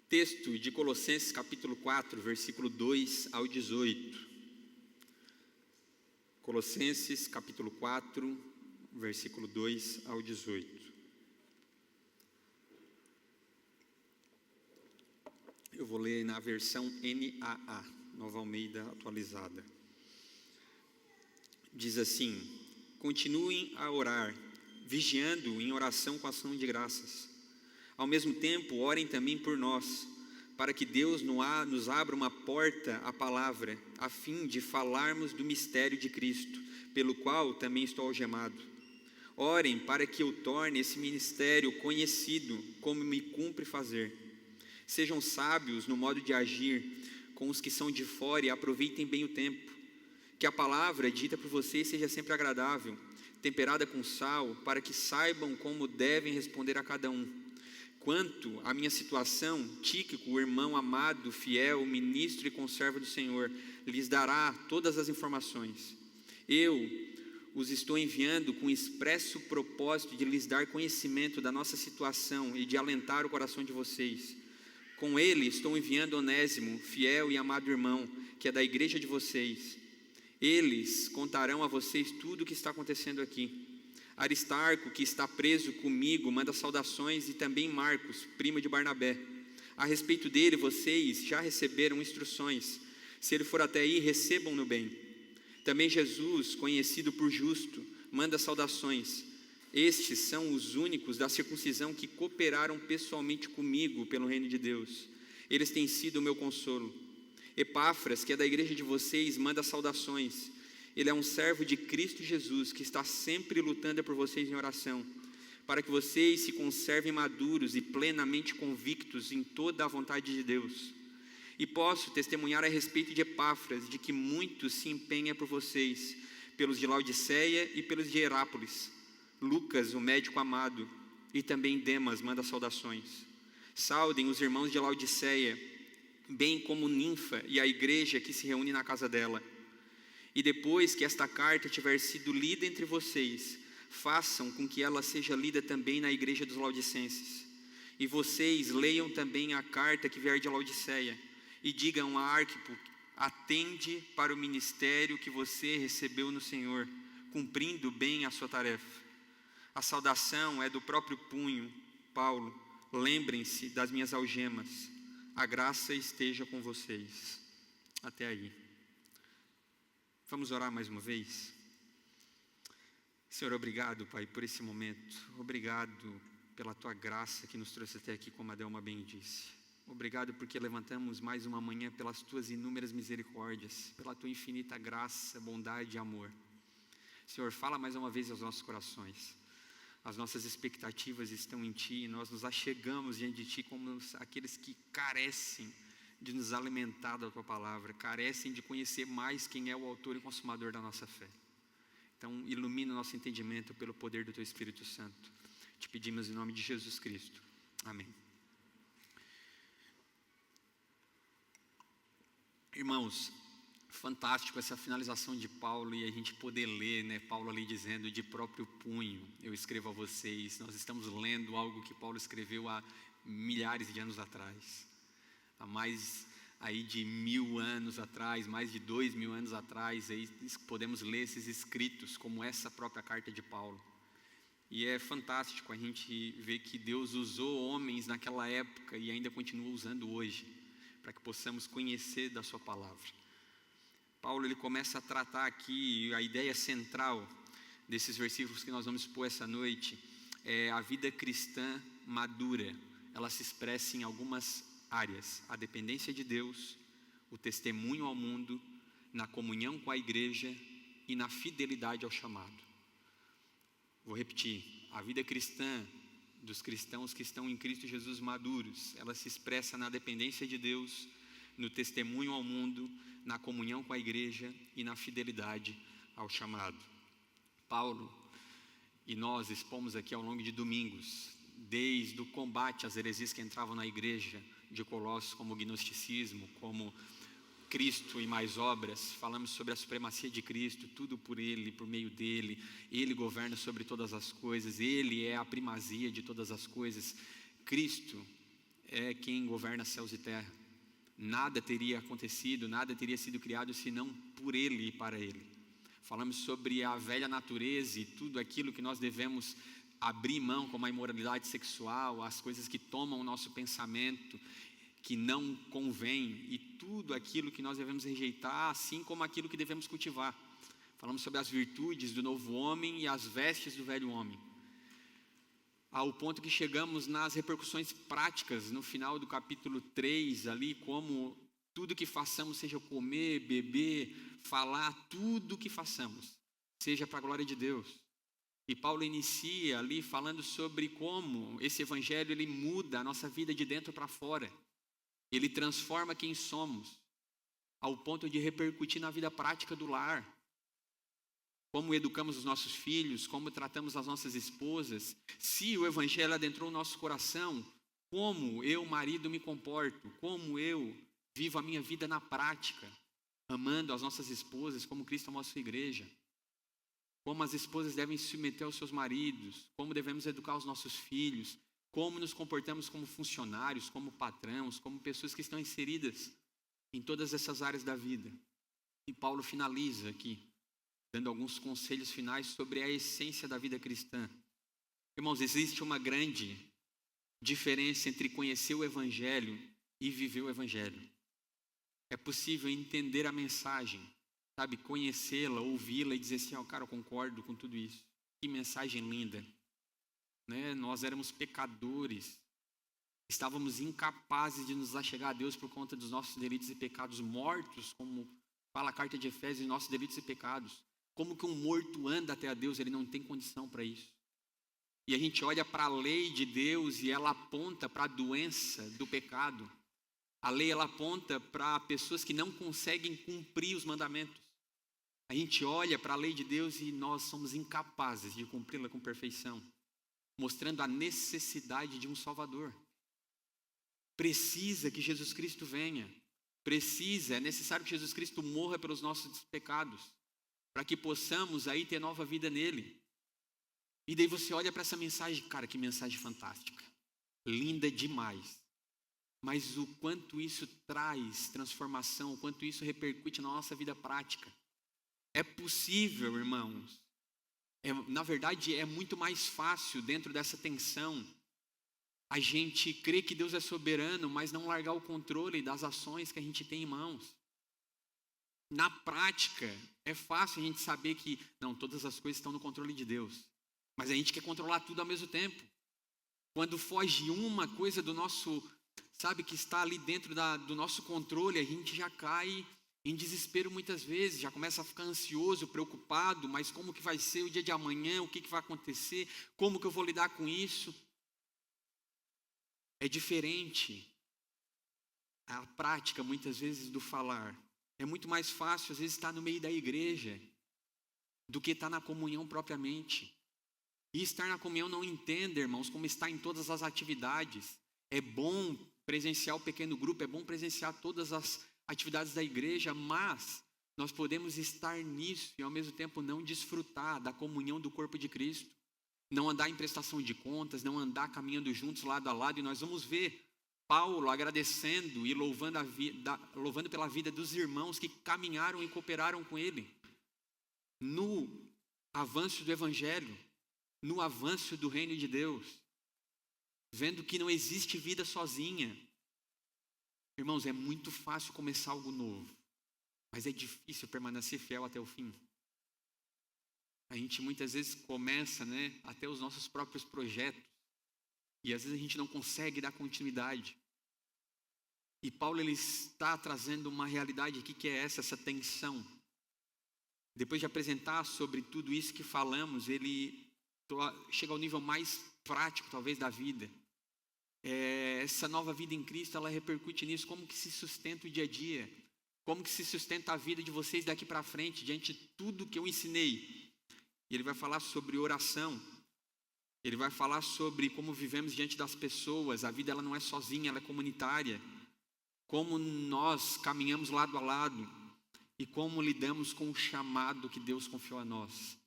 Texto de Colossenses capítulo 4, versículo 2 ao 18. Colossenses capítulo 4, versículo 2 ao 18. Eu vou ler na versão NAA, Nova Almeida Atualizada. Diz assim: continuem a orar, vigiando em oração com ação de graças. Ao mesmo tempo, orem também por nós, para que Deus nos abra uma porta à palavra, a fim de falarmos do mistério de Cristo, pelo qual também estou algemado. Orem para que eu torne esse ministério conhecido, como me cumpre fazer. Sejam sábios no modo de agir com os que são de fora e aproveitem bem o tempo. Que a palavra dita por vocês seja sempre agradável, temperada com sal, para que saibam como devem responder a cada um. Quanto à minha situação, Tíquico, o irmão amado, fiel, ministro e conservo do Senhor, lhes dará todas as informações. Eu os estou enviando com expresso propósito de lhes dar conhecimento da nossa situação e de alentar o coração de vocês. Com ele estou enviando Onésimo, fiel e amado irmão, que é da igreja de vocês. Eles contarão a vocês tudo o que está acontecendo aqui. Aristarco, que está preso comigo, manda saudações, e também Marcos, primo de Barnabé. A respeito dele, vocês já receberam instruções. Se ele for até aí, recebam-no bem. Também Jesus, conhecido por justo, manda saudações. Estes são os únicos da circuncisão que cooperaram pessoalmente comigo pelo reino de Deus. Eles têm sido o meu consolo. Epáfras, que é da igreja de vocês, manda saudações. Ele é um servo de Cristo Jesus, que está sempre lutando por vocês em oração, para que vocês se conservem maduros e plenamente convictos em toda a vontade de Deus. E posso testemunhar a respeito de Epáfras, de que muito se empenha por vocês, pelos de Laodiceia e pelos de Herápolis. Lucas, o médico amado, e também Demas manda saudações. Saudem os irmãos de Laodiceia, bem como Ninfa e a igreja que se reúne na casa dela. E depois que esta carta tiver sido lida entre vocês, façam com que ela seja lida também na igreja dos Laodicenses. E vocês leiam também a carta que vier de Laodiceia, e digam a Arquipo: atende para o ministério que você recebeu no Senhor, cumprindo bem a sua tarefa. A saudação é do próprio punho, Paulo. Lembrem-se das minhas algemas. A graça esteja com vocês. Até aí. Vamos orar mais uma vez? Senhor, obrigado, Pai, por esse momento. Obrigado pela Tua graça que nos trouxe até aqui, como a Delma bem disse. Obrigado porque levantamos mais uma manhã pelas Tuas inúmeras misericórdias, pela Tua infinita graça, bondade e amor. Senhor, fala mais uma vez aos nossos corações. As nossas expectativas estão em Ti e nós nos achegamos diante de Ti como aqueles que carecem de nos alimentar da Tua palavra, carecem de conhecer mais quem é o autor e consumador da nossa fé. Então, ilumina o nosso entendimento pelo poder do Teu Espírito Santo. Te pedimos em nome de Jesus Cristo. Amém. Irmãos, fantástico essa finalização de Paulo e a gente poder ler, né, Paulo ali dizendo: de próprio punho eu escrevo a vocês. Nós estamos lendo algo que Paulo escreveu há milhares de anos atrás. Há mais aí de 1000 anos atrás, mais de 2000 anos atrás, aí podemos ler esses escritos como essa própria carta de Paulo. E é fantástico a gente ver que Deus usou homens naquela época e ainda continua usando hoje, para que possamos conhecer da sua palavra. Paulo ele começa a tratar aqui, a ideia central desses versículos que nós vamos expor essa noite, é a vida cristã madura. Ela se expressa em algumas áreas: a dependência de Deus, o testemunho ao mundo, na comunhão com a igreja e na fidelidade ao chamado. Vou repetir: a vida cristã dos cristãos que estão em Cristo Jesus maduros, ela se expressa na dependência de Deus, no testemunho ao mundo, na comunhão com a igreja e na fidelidade ao chamado. Paulo e nós expomos aqui ao longo de domingos, desde o combate às heresias que entravam na igreja de Colossos, como o gnosticismo, como Cristo e mais obras. Falamos sobre a supremacia de Cristo, tudo por Ele, por meio dEle. Ele governa sobre todas as coisas, Ele é a primazia de todas as coisas. Cristo é quem governa céus e terra. Nada teria acontecido, nada teria sido criado senão por Ele e para Ele. Falamos sobre a velha natureza e tudo aquilo que nós devemos abrir mão, como a imoralidade sexual, as coisas que tomam o nosso pensamento, que não convém, e tudo aquilo que nós devemos rejeitar, assim como aquilo que devemos cultivar. Falamos sobre as virtudes do novo homem e as vestes do velho homem, ao ponto que chegamos nas repercussões práticas, no final do capítulo 3, ali, como tudo que façamos, seja comer, beber, falar, tudo que façamos, seja para a glória de Deus. E Paulo inicia ali falando sobre como esse evangelho, ele muda a nossa vida de dentro para fora. Ele transforma quem somos, ao ponto de repercutir na vida prática do lar. Como educamos os nossos filhos, como tratamos as nossas esposas. Se o evangelho adentrou o nosso coração, como eu, marido, me comporto, como eu vivo a minha vida na prática, amando as nossas esposas como Cristo amou a sua igreja. Como as esposas devem se submeter aos seus maridos, como devemos educar os nossos filhos, como nos comportamos como funcionários, como patrões, como pessoas que estão inseridas em todas essas áreas da vida. E Paulo finaliza aqui, dando alguns conselhos finais sobre a essência da vida cristã. Irmãos, existe uma grande diferença entre conhecer o Evangelho e viver o Evangelho. É possível entender a mensagem, sabe, conhecê-la, ouvi-la e dizer assim, cara, eu concordo com tudo isso. Que mensagem linda. Né? Nós éramos pecadores, estávamos incapazes de nos achegar a Deus por conta dos nossos delitos e pecados, mortos, como fala a carta de Efésios, nossos delitos e pecados. Como que um morto anda até a Deus? Ele não tem condição para isso. E a gente olha para a lei de Deus e ela aponta para a doença do pecado. A lei, ela aponta para pessoas que não conseguem cumprir os mandamentos. A gente olha para a lei de Deus e nós somos incapazes de cumpri-la com perfeição, mostrando a necessidade de um Salvador. Precisa que Jesus Cristo venha. É necessário que Jesus Cristo morra pelos nossos pecados, para que possamos aí ter nova vida nele. E daí você olha para essa mensagem, cara, que mensagem fantástica, linda demais. Mas o quanto isso traz transformação, o quanto isso repercute na nossa vida prática. É possível, irmãos. Na verdade, é muito mais fácil dentro dessa tensão a gente crer que Deus é soberano, mas não largar o controle das ações que a gente tem em mãos. Na prática, é fácil a gente saber que, não, todas as coisas estão no controle de Deus. Mas a gente quer controlar tudo ao mesmo tempo. Quando foge uma coisa do nosso, sabe, que está ali dentro do nosso controle, a gente já cai em desespero muitas vezes, já começa a ficar ansioso, preocupado, mas como que vai ser o dia de amanhã, o que vai acontecer, como que eu vou lidar com isso? É diferente a prática, muitas vezes, do falar. É muito mais fácil, às vezes, estar no meio da igreja do que estar na comunhão propriamente. E estar na comunhão não entende, irmãos, como estar em todas as atividades. É bom presenciar o pequeno grupo, é bom presenciar todas as atividades da igreja, mas nós podemos estar nisso e ao mesmo tempo não desfrutar da comunhão do corpo de Cristo. Não andar em prestação de contas, não andar caminhando juntos lado a lado. E nós vamos ver Paulo agradecendo e louvando pela vida dos irmãos que caminharam e cooperaram com ele no avanço do evangelho, no avanço do reino de Deus, vendo que não existe vida sozinha. Irmãos, é muito fácil começar algo novo, mas é difícil permanecer fiel até o fim. A gente muitas vezes começa, até os nossos próprios projetos, e às vezes a gente não consegue dar continuidade. E Paulo, ele está trazendo uma realidade aqui que é essa tensão. Depois de apresentar sobre tudo isso que falamos, ele chega ao nível mais prático, talvez, da vida. Essa nova vida em Cristo, ela repercute nisso, como que se sustenta o dia a dia, como que se sustenta a vida de vocês daqui para frente, diante de tudo que eu ensinei. E ele vai falar sobre oração, ele vai falar sobre como vivemos diante das pessoas, a vida ela não é sozinha, ela é comunitária, como nós caminhamos lado a lado e como lidamos com o chamado que Deus confiou a nós.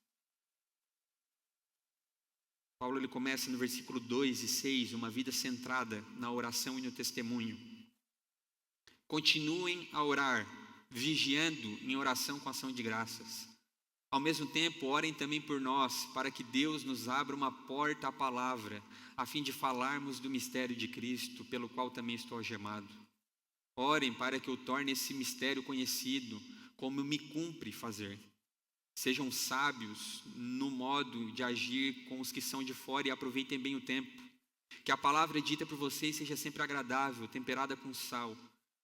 Paulo ele começa no versículo 2 e 6, uma vida centrada na oração e no testemunho. Continuem a orar, vigiando em oração com ação de graças. Ao mesmo tempo, orem também por nós, para que Deus nos abra uma porta à palavra, a fim de falarmos do mistério de Cristo, pelo qual também estou algemado. Orem para que eu torne esse mistério conhecido, como me cumpre fazer. Sejam sábios no modo de agir com os que são de fora e aproveitem bem o tempo. Que a palavra dita por vocês seja sempre agradável, temperada com sal,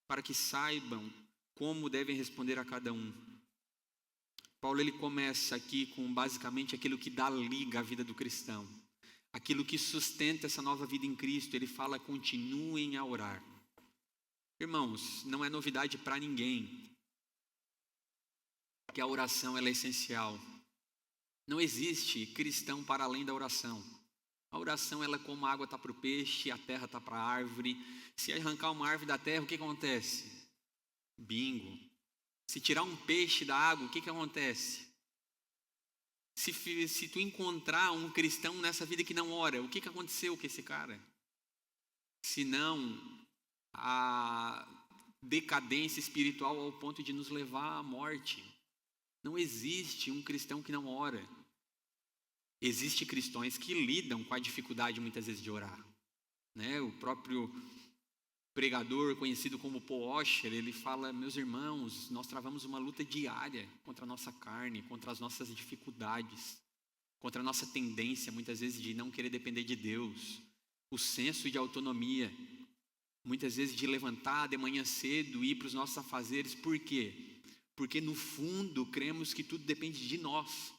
para que saibam como devem responder a cada um. Paulo ele começa aqui com basicamente aquilo que dá liga à vida do cristão, aquilo que sustenta essa nova vida em Cristo. Ele fala: continuem a orar. Irmãos, não é novidade para ninguém que a oração ela é essencial. Não existe cristão para além da oração. A oração ela é como a água está para o peixe, a terra está para a árvore. Se arrancar uma árvore da terra, o que acontece? Bingo. Se tirar um peixe da água, o que acontece? Se tu encontrar um cristão nessa vida que não ora, o que aconteceu com esse cara? Senão a decadência espiritual ao ponto de nos levar à morte. Não existe um cristão que não ora. Existem cristãos que lidam com a dificuldade muitas vezes de orar, né? O próprio pregador conhecido como Paul Washer, ele fala: meus irmãos, nós travamos uma luta diária contra a nossa carne, contra as nossas dificuldades, contra a nossa tendência muitas vezes de não querer depender de Deus, o senso de autonomia, muitas vezes de levantar de manhã cedo e ir para os nossos afazeres. Por quê? Porque no fundo cremos que tudo depende de nós,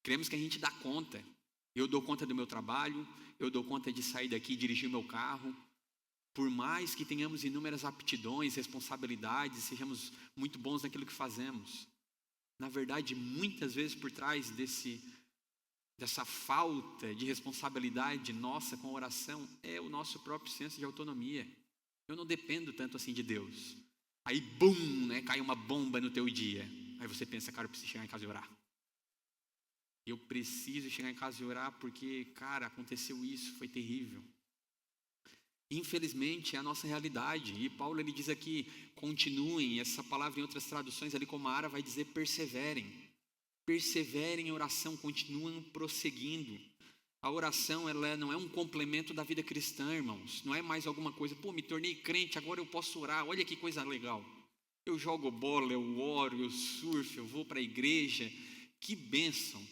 cremos que a gente dá conta. Eu dou conta do meu trabalho, eu dou conta de sair daqui e dirigir meu carro. Por mais que tenhamos inúmeras aptidões, responsabilidades, sejamos muito bons naquilo que fazemos, na verdade, muitas vezes por trás dessa falta de responsabilidade nossa com a oração, é o nosso próprio senso de autonomia. Eu não dependo tanto assim de Deus. Aí, bum, né, cai uma bomba no teu dia. Aí você pensa: cara, eu preciso chegar em casa e orar. Eu preciso chegar em casa e orar porque, cara, aconteceu isso, foi terrível. Infelizmente é a nossa realidade. E Paulo ele diz aqui: continuem. Essa palavra em outras traduções ali como a Ara vai dizer perseverem. Perseverem em oração, continuem prosseguindo. A oração ela não é um complemento da vida cristã, irmãos. Não é mais alguma coisa: pô, me tornei crente, agora eu posso orar, olha que coisa legal. Eu jogo bola, eu oro, eu surfo, eu vou para a igreja. Que bênção.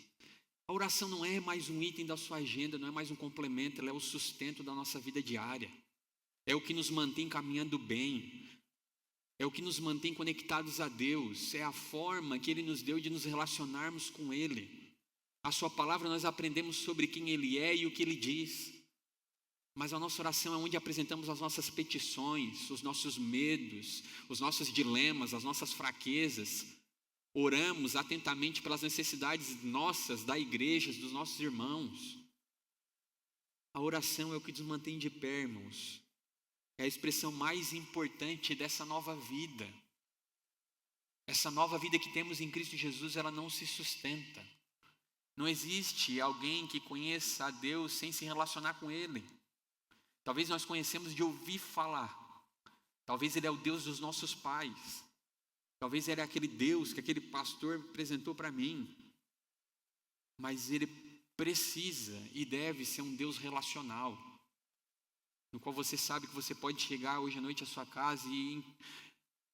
A oração não é mais um item da sua agenda, não é mais um complemento, ela é o sustento da nossa vida diária. É o que nos mantém caminhando bem. É o que nos mantém conectados a Deus. É a forma que Ele nos deu de nos relacionarmos com Ele. A sua palavra nós aprendemos sobre quem Ele é e o que Ele diz. Mas a nossa oração é onde apresentamos as nossas petições, os nossos medos, os nossos dilemas, as nossas fraquezas. Oramos atentamente pelas necessidades nossas, da igreja, dos nossos irmãos. A oração é o que nos mantém de pé, irmãos. É a expressão mais importante dessa nova vida. Essa nova vida que temos em Cristo Jesus, ela não se sustenta. Não existe alguém que conheça a Deus sem se relacionar com Ele. Talvez nós conhecemos de ouvir falar. Talvez Ele é o Deus dos nossos pais. Talvez Ele é aquele Deus que aquele pastor apresentou para mim. Mas Ele precisa e deve ser um Deus relacional, no qual você sabe que você pode chegar hoje à noite à sua casa e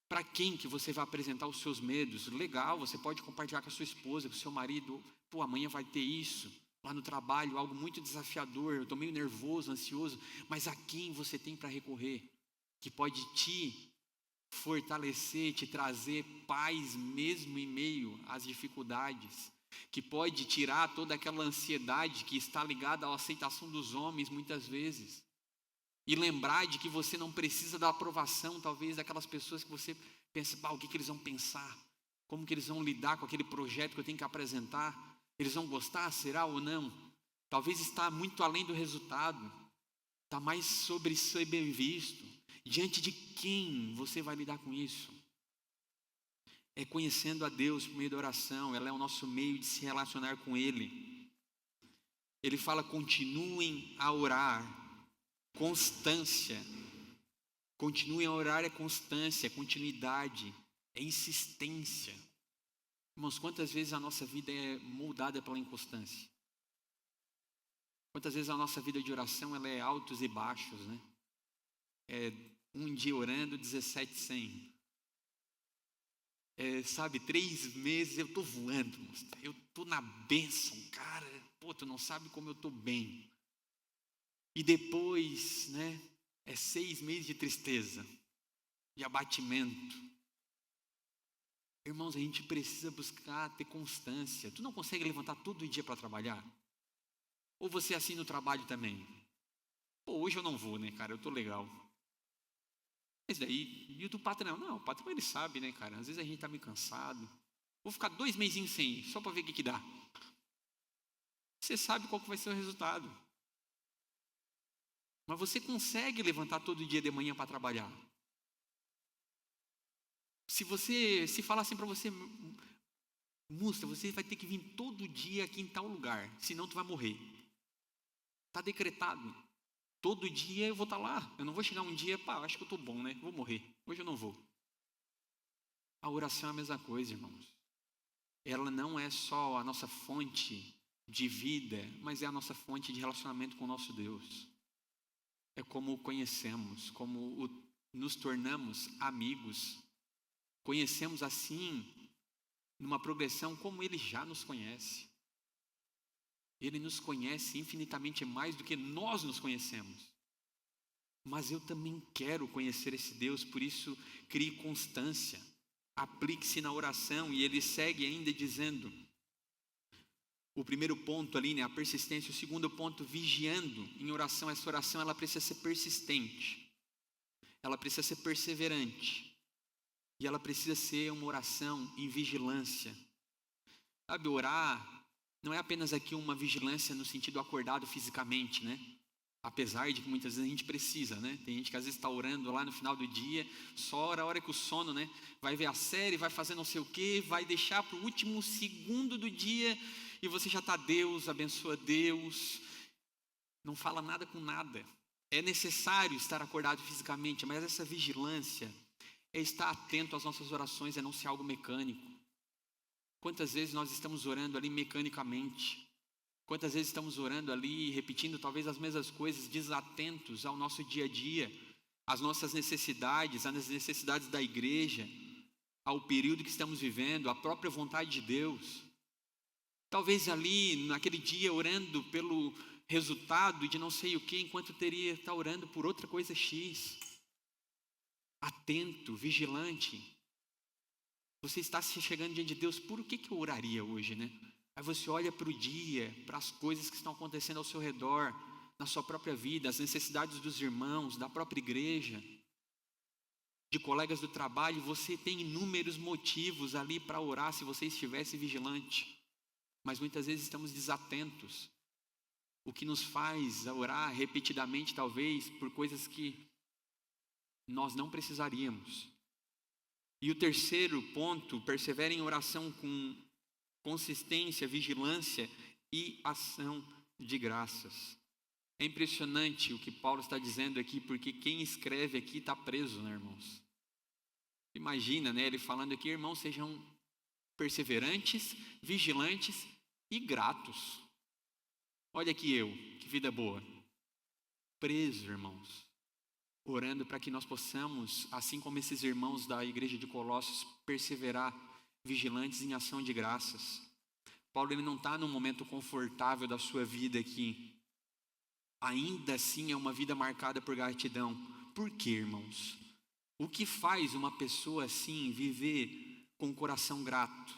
para quem que você vai apresentar os seus medos? Legal, você pode compartilhar com a sua esposa, com o seu marido. Pô, amanhã vai ter isso, lá no trabalho, algo muito desafiador, eu estou meio nervoso, ansioso. Mas a quem você tem para recorrer? Que pode te fortalecer, te trazer paz mesmo em meio às dificuldades. Que pode tirar toda aquela ansiedade que está ligada à aceitação dos homens muitas vezes. E lembrar de que você não precisa da aprovação, talvez, daquelas pessoas que você pensa: o que eles vão pensar? Como que eles vão lidar com aquele projeto que eu tenho que apresentar? Eles vão gostar, será ou não? Talvez está muito além do resultado. Está mais sobre ser bem visto. Diante de quem você vai lidar com isso? É conhecendo a Deus por meio da oração. Ela é o nosso meio de se relacionar com Ele. Ele fala: continuem a orar. Constância. Continuem a orar é constância, é continuidade, é insistência. Irmãos, quantas vezes a nossa vida é moldada pela inconstância? Quantas vezes a nossa vida de oração ela é altos e baixos, né? É um dia orando, 17 sem. Sabe, 3 meses eu estou voando, eu estou na bênção, cara. Pô, tu não sabe como eu estou bem. E depois, né, 6 meses de tristeza, de abatimento. Irmãos, a gente precisa buscar ter constância. Tu não consegue levantar todo dia para trabalhar? Ou você é assim no trabalho também? Pô, hoje eu não vou, né, cara, eu estou legal. Mas daí, e o do patrão? Não, o patrão ele sabe, né, cara? Às vezes a gente está meio cansado. Vou ficar 2 mesinhos sem ir, só para ver o que dá. Você sabe qual que vai ser o resultado. Mas você consegue levantar todo dia de manhã para trabalhar? Se falar assim para você, Musta, você vai ter que vir todo dia aqui em tal lugar, senão tu vai morrer. Está decretado. Todo dia eu vou estar lá. Eu não vou chegar um dia, acho que eu estou bom, né? Vou morrer. Hoje eu não vou. A oração é a mesma coisa, irmãos. Ela não é só a nossa fonte de vida, mas é a nossa fonte de relacionamento com o nosso Deus. É como o conhecemos, como nos tornamos amigos. Conhecemos assim, numa progressão como Ele já nos conhece. Ele nos conhece infinitamente mais do que nós nos conhecemos. Mas eu também quero conhecer esse Deus, por isso crie constância. Aplique-se na oração. E ele segue ainda dizendo, o primeiro ponto ali, né, a persistência. O segundo ponto, vigiando em oração. Essa oração ela precisa ser persistente. Ela precisa ser perseverante. E ela precisa ser uma oração em vigilância. Sabe, orar não é apenas aqui uma vigilância no sentido acordado fisicamente, né? Apesar de que muitas vezes a gente precisa, né? Tem gente que às vezes está orando lá no final do dia, só ora a hora que o sono, né? Vai ver a série, vai fazer não sei o quê, vai deixar para o último segundo do dia e você já está, Deus, abençoa Deus. Não fala nada com nada. É necessário estar acordado fisicamente, mas essa vigilância é estar atento às nossas orações, é não ser algo mecânico. Quantas vezes nós estamos orando ali mecanicamente? Quantas vezes estamos orando ali, repetindo talvez as mesmas coisas, desatentos ao nosso dia a dia, às nossas necessidades, às necessidades da igreja, ao período que estamos vivendo, à própria vontade de Deus. Talvez ali, naquele dia, orando pelo resultado de não sei o que, enquanto teria estar orando por outra coisa X. Atento, vigilante. Você está se chegando diante de Deus, por o que eu oraria hoje, né? Aí você olha para o dia, para as coisas que estão acontecendo ao seu redor, na sua própria vida, as necessidades dos irmãos, da própria igreja, de colegas do trabalho. Você tem inúmeros motivos ali para orar se você estivesse vigilante. Mas muitas vezes estamos desatentos. O que nos faz orar repetidamente, talvez, por coisas que nós não precisaríamos. E o terceiro ponto, persevere em oração com consistência, vigilância e ação de graças. É impressionante o que Paulo está dizendo aqui, porque quem escreve aqui está preso, né, irmãos? Imagina, né, ele falando aqui, irmãos, sejam perseverantes, vigilantes e gratos. Olha aqui que vida boa. Preso, irmãos. Orando para que nós possamos, assim como esses irmãos da igreja de Colossos, perseverar vigilantes em ação de graças. Paulo ele não está num momento confortável da sua vida aqui. Ainda assim é uma vida marcada por gratidão. Por quê, irmãos? O que faz uma pessoa assim viver com o coração grato?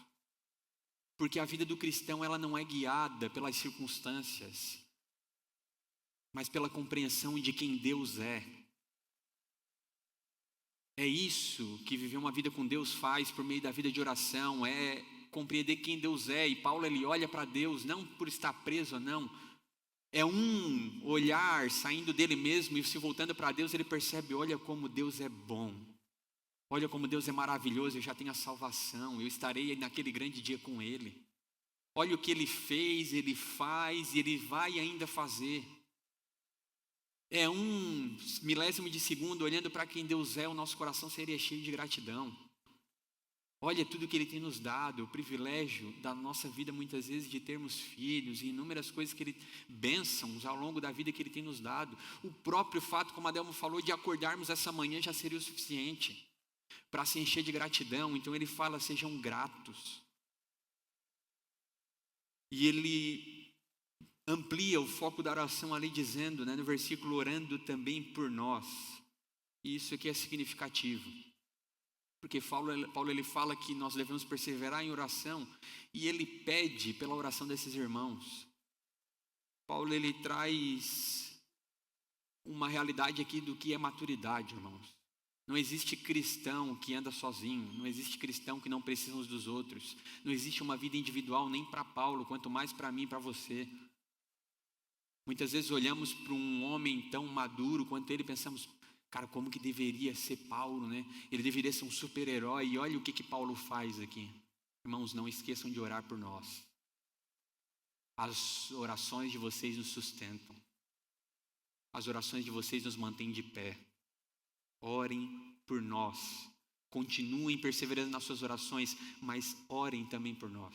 Porque a vida do cristão ela não é guiada pelas circunstâncias, mas pela compreensão de quem Deus é. É isso que viver uma vida com Deus faz por meio da vida de oração, é compreender quem Deus é. E Paulo ele olha para Deus não por estar preso, não. É um olhar saindo dele mesmo e se voltando para Deus, ele percebe, olha como Deus é bom. Olha como Deus é maravilhoso, eu já tenho a salvação, eu estarei naquele grande dia com Ele. Olha o que ele fez, ele faz e ele vai ainda fazer. É um milésimo de segundo olhando para quem Deus é, o nosso coração seria cheio de gratidão. Olha tudo que Ele tem nos dado, o privilégio da nossa vida muitas vezes de termos filhos e inúmeras coisas que Ele, bênçãos ao longo da vida que Ele tem nos dado. O próprio fato, como a Delma falou, de acordarmos essa manhã já seria o suficiente para se encher de gratidão. Então Ele fala, sejam gratos. E Ele amplia o foco da oração ali dizendo, no versículo, orando também por nós. E isso aqui é significativo. Porque Paulo ele fala que nós devemos perseverar em oração e ele pede pela oração desses irmãos. Paulo ele traz uma realidade aqui do que é maturidade, irmãos. Não existe cristão que anda sozinho, não existe cristão que não precisa uns dos outros. Não existe uma vida individual nem para Paulo, quanto mais para mim e para você. Muitas vezes olhamos para um homem tão maduro quanto ele e pensamos, cara, como que deveria ser Paulo, né? Ele deveria ser um super-herói. E olha o que Paulo faz aqui. Irmãos, não esqueçam de orar por nós. As orações de vocês nos sustentam. As orações de vocês nos mantêm de pé. Orem por nós. Continuem perseverando nas suas orações, mas orem também por nós.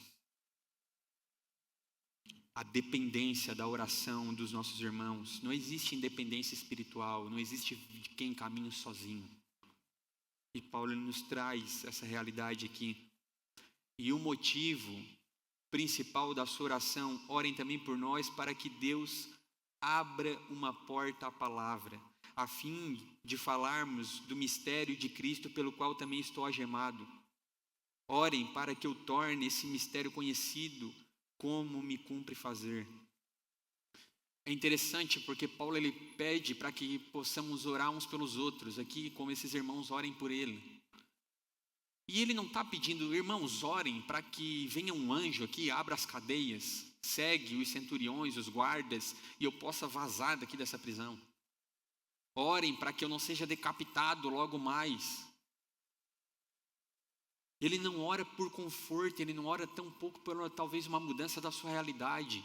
A dependência da oração dos nossos irmãos. Não existe independência espiritual, não existe de quem caminha sozinho. E Paulo nos traz essa realidade aqui. E o motivo principal da sua oração, orem também por nós, para que Deus abra uma porta à palavra, a fim de falarmos do mistério de Cristo, pelo qual também estou algemado. Orem para que eu torne esse mistério conhecido, como me cumpre fazer. É interessante porque Paulo ele pede para que possamos orar uns pelos outros, aqui como esses irmãos orem por ele. E ele não está pedindo, irmãos, orem para que venha um anjo aqui, abra as cadeias, segue os centuriões, os guardas, e eu possa vazar daqui dessa prisão. Orem para que eu não seja decapitado logo mais. Ele não ora por conforto, ele não ora tão pouco por talvez uma mudança da sua realidade.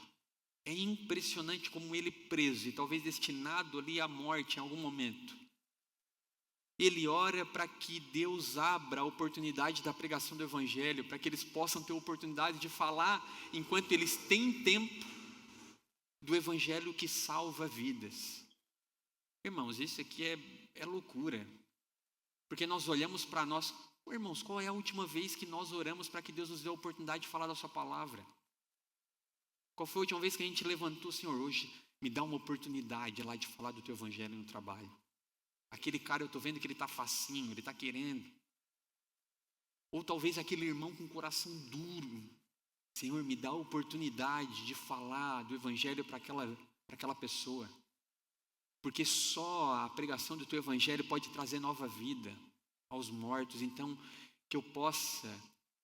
É impressionante como ele preso e talvez destinado ali à morte em algum momento. Ele ora para que Deus abra a oportunidade da pregação do Evangelho, para que eles possam ter a oportunidade de falar, enquanto eles têm tempo, do Evangelho que salva vidas. Irmãos, isso aqui é loucura. Porque nós olhamos para nós, irmãos, qual é a última vez que nós oramos para que Deus nos dê a oportunidade de falar da sua palavra? Qual foi a última vez que a gente levantou, Senhor, hoje me dá uma oportunidade lá de falar do teu Evangelho no trabalho? Aquele cara, eu estou vendo que ele está facinho, ele está querendo. Ou talvez aquele irmão com coração duro. Senhor, me dá a oportunidade de falar do Evangelho para aquela pessoa. Porque só a pregação do teu Evangelho pode trazer nova vida aos mortos. Então, que eu possa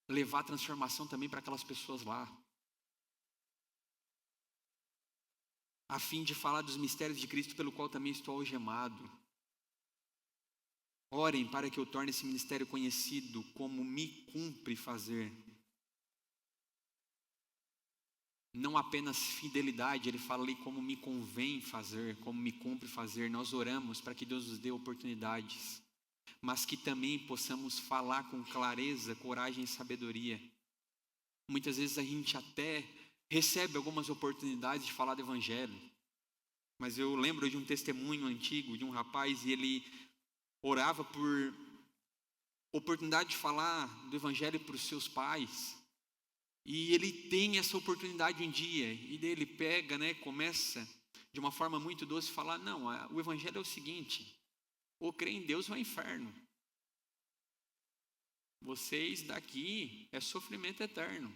levar transformação também para aquelas pessoas lá. A fim de falar dos mistérios de Cristo, pelo qual também estou algemado. Orem para que eu torne esse ministério conhecido, como me cumpre fazer. Não apenas fidelidade, ele fala ali como me convém fazer, como me cumpre fazer. Nós oramos para que Deus nos dê oportunidades, mas que também possamos falar com clareza, coragem e sabedoria. Muitas vezes a gente até recebe algumas oportunidades de falar do Evangelho, mas eu lembro de um testemunho antigo de um rapaz e ele orava por oportunidade de falar do Evangelho para os seus pais. E ele tem essa oportunidade um dia, e daí ele pega, começa de uma forma muito doce a falar, não, o Evangelho é o seguinte, ou crê em Deus ou ao inferno. Vocês daqui é sofrimento eterno.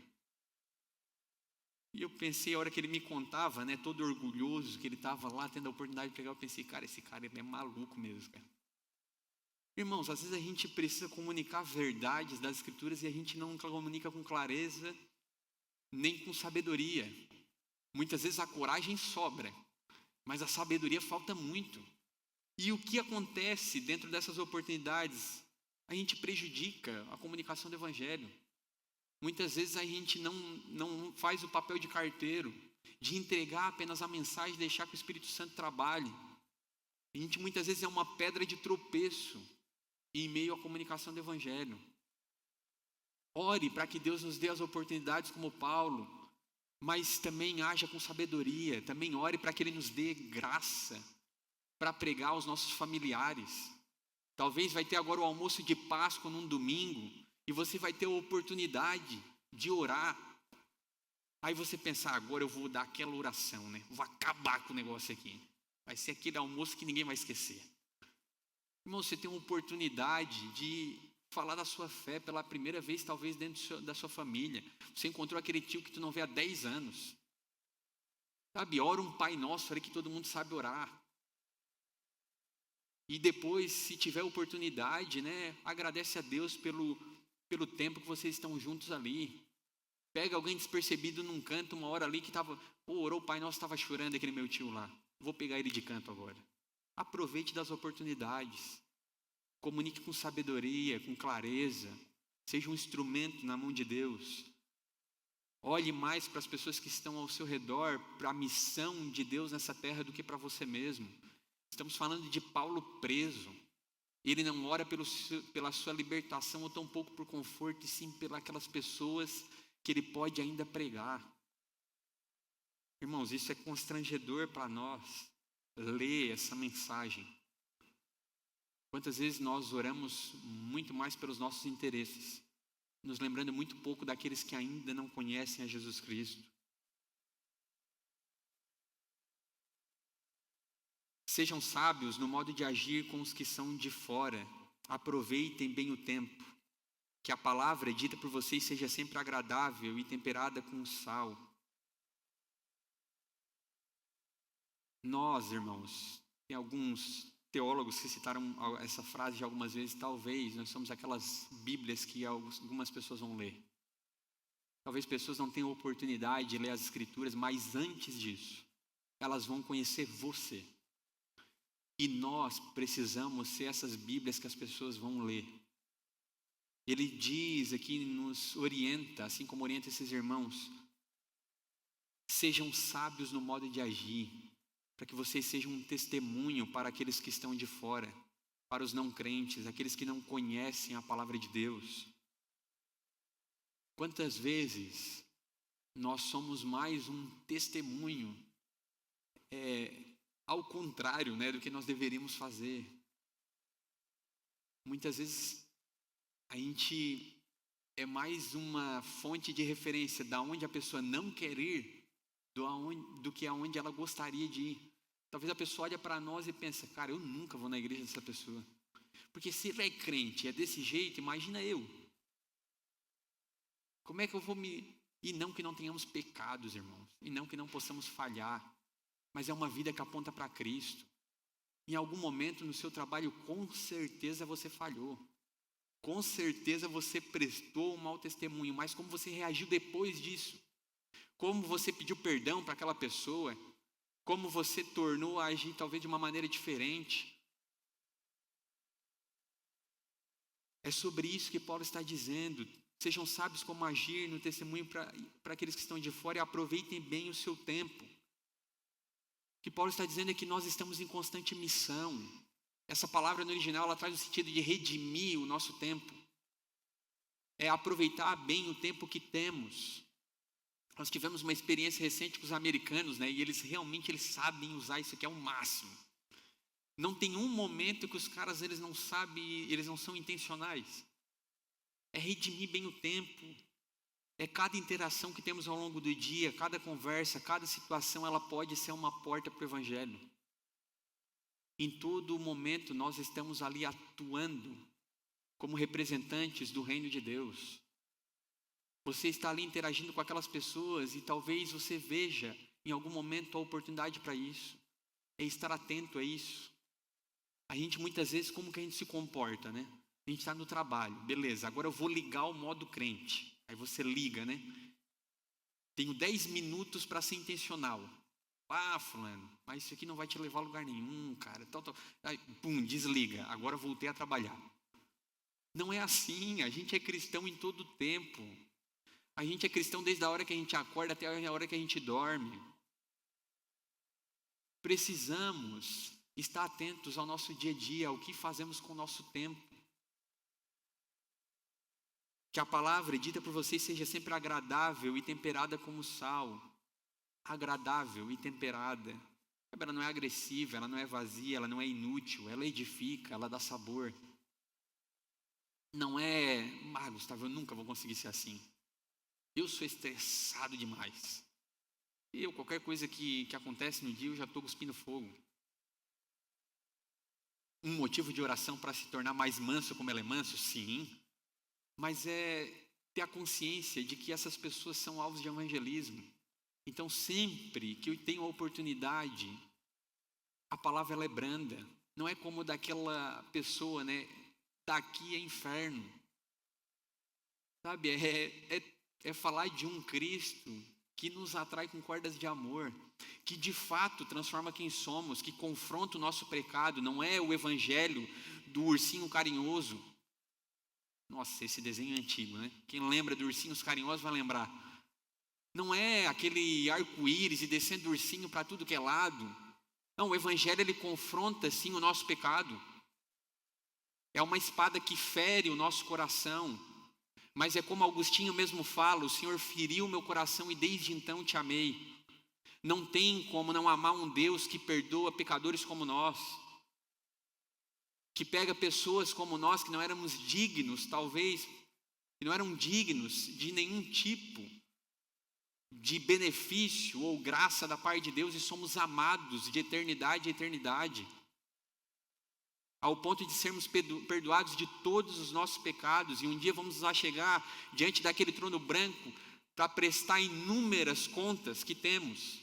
E eu pensei, a hora que ele me contava, todo orgulhoso, que ele estava lá tendo a oportunidade de pregar, eu pensei, cara, esse cara é maluco mesmo, cara. Irmãos, às vezes a gente precisa comunicar verdades das Escrituras e a gente não comunica com clareza, nem com sabedoria. Muitas vezes a coragem sobra, mas a sabedoria falta muito. E o que acontece dentro dessas oportunidades? A gente prejudica a comunicação do Evangelho. Muitas vezes a gente não faz o papel de carteiro, de entregar apenas a mensagem, deixar que o Espírito Santo trabalhe. A gente muitas vezes é uma pedra de tropeço em meio à comunicação do Evangelho. Ore para que Deus nos dê as oportunidades como Paulo, mas também haja com sabedoria. Também ore para que Ele nos dê graça para pregar aos nossos familiares. Talvez vai ter agora o almoço de Páscoa num domingo, e você vai ter a oportunidade de orar. Aí você pensa, agora eu vou dar aquela oração, né? Vou acabar com o negócio aqui. Vai ser aquele almoço que ninguém vai esquecer. Irmão, você tem uma oportunidade de falar da sua fé pela primeira vez, talvez dentro da sua família. Você encontrou aquele tio que tu não vê há 10 anos. Sabe, ora um Pai Nosso ali que todo mundo sabe orar. E depois, se tiver oportunidade, né, agradece a Deus pelo tempo que vocês estão juntos ali. Pega alguém despercebido num canto, uma hora ali que orou o Pai Nosso, estava chorando aquele meu tio lá. Vou pegar ele de canto agora. Aproveite das oportunidades. Comunique com sabedoria, com clareza. Seja um instrumento na mão de Deus. Olhe mais para as pessoas que estão ao seu redor, para a missão de Deus nessa terra do que para você mesmo. Estamos falando de Paulo preso. Ele não ora pela sua libertação ou tampouco por conforto, e sim pelas pessoas que ele pode ainda pregar. Irmãos, isso é constrangedor para nós, ler essa mensagem. Quantas vezes nós oramos muito mais pelos nossos interesses, nos lembrando muito pouco daqueles que ainda não conhecem a Jesus Cristo. Sejam sábios no modo de agir com os que são de fora. Aproveitem bem o tempo. Que a palavra dita por vocês seja sempre agradável e temperada com sal. Nós, irmãos, tem alguns teólogos que citaram essa frase de algumas vezes. Talvez nós somos aquelas bíblias que algumas pessoas vão ler. Talvez pessoas não tenham oportunidade de ler as escrituras, mas antes disso, elas vão conhecer você. E nós precisamos ser essas bíblias que as pessoas vão ler. Ele diz aqui, nos orienta, assim como orienta esses irmãos, sejam sábios no modo de agir, para que vocês sejam um testemunho para aqueles que estão de fora, para os não crentes, aqueles que não conhecem a palavra de Deus. Quantas vezes nós somos mais um testemunho, ao contrário, né, do que nós deveríamos fazer. Muitas vezes a gente é mais uma fonte de referência da onde a pessoa não quer ir do que aonde ela gostaria de ir. Talvez a pessoa olhe para nós e pense, cara, eu nunca vou na igreja dessa pessoa. Porque se ele é crente, é desse jeito, imagina eu. Como é que eu vou me... E não que não tenhamos pecados, irmãos. E não que não possamos falhar. Mas é uma vida que aponta para Cristo. Em algum momento no seu trabalho, com certeza você falhou. Com certeza você prestou um mau testemunho. Mas como você reagiu depois disso? Como você pediu perdão para aquela pessoa? Como você tornou a agir talvez de uma maneira diferente? É sobre isso que Paulo está dizendo. Sejam sábios como agir no testemunho para aqueles que estão de fora e aproveitem bem o seu tempo. O que Paulo está dizendo é que nós estamos em constante missão. Essa palavra no original, ela traz o sentido de redimir o nosso tempo. É aproveitar bem o tempo que temos. Nós tivemos uma experiência recente com os americanos, né? E eles sabem usar isso aqui ao máximo. Não tem um momento que os caras eles não são intencionais. É redimir bem o tempo. É cada interação que temos ao longo do dia, cada conversa, cada situação, ela pode ser uma porta para o Evangelho. Em todo momento nós estamos ali atuando como representantes do reino de Deus. Você está ali interagindo com aquelas pessoas e talvez você veja em algum momento a oportunidade para isso. É estar atento a isso. A gente muitas vezes, como que a gente se comporta, né? A gente está no trabalho, beleza, agora eu vou ligar o modo crente. Aí você liga, né? Tenho 10 minutos para ser intencional. Fulano, mas isso aqui não vai te levar a lugar nenhum, cara. Aí, pum, desliga. Agora voltei a trabalhar. Não é assim, a gente é cristão em todo tempo. A gente é cristão desde a hora que a gente acorda até a hora que a gente dorme. Precisamos estar atentos ao nosso dia a dia, ao que fazemos com o nosso tempo. Que a palavra dita por vocês seja sempre agradável e temperada como sal. Agradável e temperada. Ela não é agressiva, ela não é vazia, ela não é inútil, ela edifica, ela dá sabor. Não é, Gustavo, eu nunca vou conseguir ser assim. Eu sou estressado demais. Qualquer coisa que acontece no dia, eu já estou cuspindo fogo. Um motivo de oração para se tornar mais manso como ele é manso? Sim. Mas é ter a consciência de que essas pessoas são alvos de evangelismo. Então, sempre que eu tenho a oportunidade, a palavra ela é branda. Não é como daquela pessoa, né? Daqui é inferno. Sabe, é falar de um Cristo que nos atrai com cordas de amor, que de fato transforma quem somos, que confronta o nosso pecado. Não é o evangelho do ursinho carinhoso. Nossa, esse desenho é antigo, né? Quem lembra do ursinhos carinhosos vai lembrar. Não é aquele arco-íris e descendo do ursinho para tudo que é lado. Não, o evangelho ele confronta sim o nosso pecado. É uma espada que fere o nosso coração. Mas é como Agostinho mesmo fala: o Senhor feriu o meu coração e desde então te amei. Não tem como não amar um Deus que perdoa pecadores como nós, que pega pessoas como nós que não éramos dignos, talvez, que não eram dignos de nenhum tipo de benefício ou graça da parte de Deus, e somos amados de eternidade a eternidade, ao ponto de sermos perdoados de todos os nossos pecados, e um dia vamos lá chegar diante daquele trono branco para prestar inúmeras contas que temos.